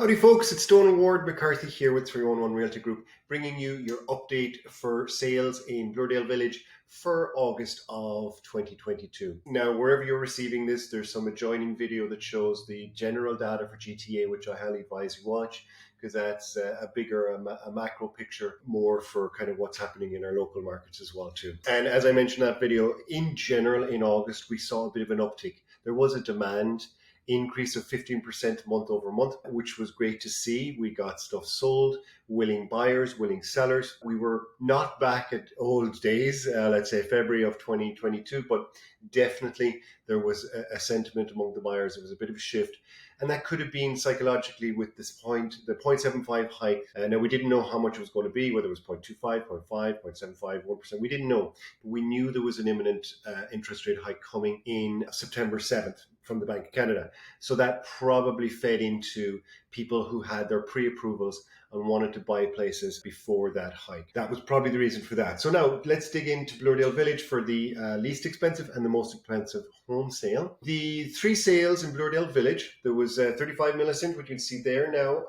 Howdy folks, it's Donal Ward McCarthy here with 311 Realty Group, bringing you your update for sales in Bloordale Village for August of 2022. Now, wherever you're receiving this, there's some adjoining video that shows the general data for GTA, which I highly advise you watch, because that's a bigger, a macro picture, more for kind of what's happening in our local markets as well too. And as I mentioned in that video, in general, in August, we saw a bit of an uptick. There was a demand increase of 15% month over month, which was great to see. We got stuff sold, willing buyers, willing sellers. We were not back at old days, let's say February of 2022, but definitely there was a sentiment among the buyers. There was a bit of a shift. And that could have been psychologically with this the 0.75 hike. Now, we didn't know how much it was going to be, whether it was 0.25, 0.5, 0.75, 1%. We didn't know. But we knew there was an imminent interest rate hike coming in September 7th from the Bank of Canada. So that probably fed into people who had their pre-approvals and wanted to buy places before that hike. That was probably the reason for that. So now let's dig into Bloordale Village for the least expensive and the most expensive home sale. The three sales in Bloordale Village, there was 35 Millicent, which you can see there now.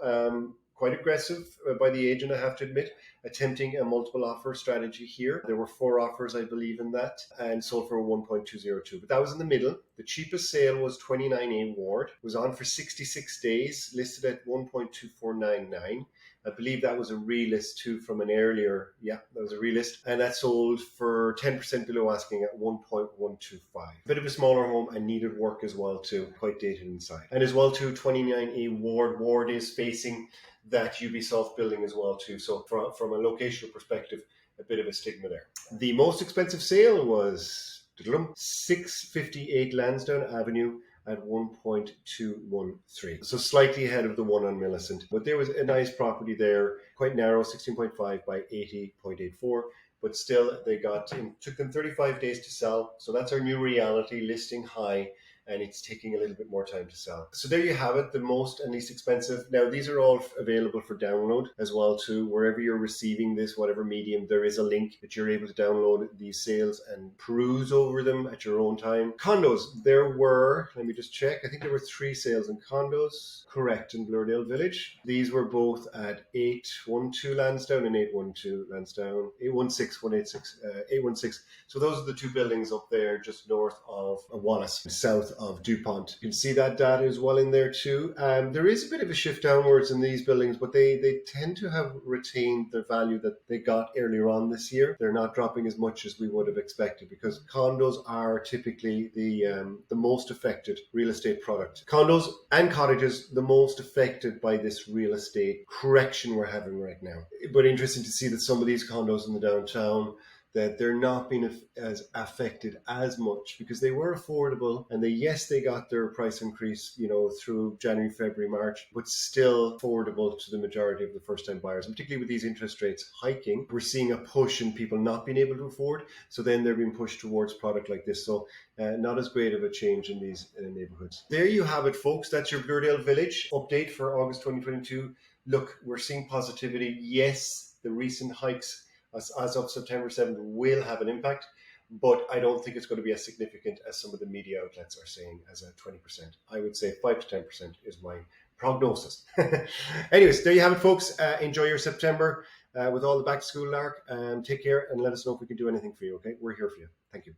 Quite aggressive by the agent, I have to admit, attempting a multiple offer strategy here. There were 4 offers, I believe, in that, and sold for 1.202. But that was in the middle. The cheapest sale was 29A Ward. It was on for 66 days, listed at 1.2499. I believe that was a relist too from an earlier, that was a relist. And that sold for 10% below asking at 1.125. Bit of a smaller home and needed work as well too, quite dated inside. And as well too, 29A Ward. Ward is facing that Ubisoft building as well too. So from a locational perspective, a bit of a stigma there. The most expensive sale was 658 Lansdowne Avenue at 1.213. So slightly ahead of the one on Millicent. But there was a nice property there, quite narrow, 16.5 by 80.84. But still, took them 35 days to sell. So that's our new reality, listing high, and it's taking a little bit more time to sell. So there you have it, the most and least expensive. Now, these are all available for download as well too. Wherever you're receiving this, whatever medium, there is a link that you're able to download these sales and peruse over them at your own time. Condos, there were, let me just check, I think there were 3 sales in condos, correct, in Bloordale Village. These were both at 812 Lansdowne and 812 Lansdowne, 816. So those are the 2 buildings up there just north of Wallace, south of DuPont. You can see that data as well in there too. There is a bit of a shift downwards in these buildings, but they tend to have retained the value that they got earlier on this year. They're not dropping as much as we would have expected because condos are typically the most affected real estate product. Condos and cottages, the most affected by this real estate correction we're having right now. But interesting to see that some of these condos in the downtown, that they're not being as affected as much because they were affordable and they got their price increase, through January, February, March, but still affordable to the majority of the first-time buyers. And particularly with these interest rates hiking, we're seeing a push in people not being able to afford. So then they're being pushed towards product like this. So not as great of a change in these neighborhoods. There you have it, folks. That's your Bloordale Village update for August 2022. Look, we're seeing positivity. Yes, the recent hikes as of September 7th will have an impact, but I don't think it's going to be as significant as some of the media outlets are saying as a 20%. I would say 5 to 10% is my prognosis. Anyways, there you have it, folks. Enjoy your September with all the back to school lark. Take care and let us know if we can do anything for you, okay? We're here for you. Thank you.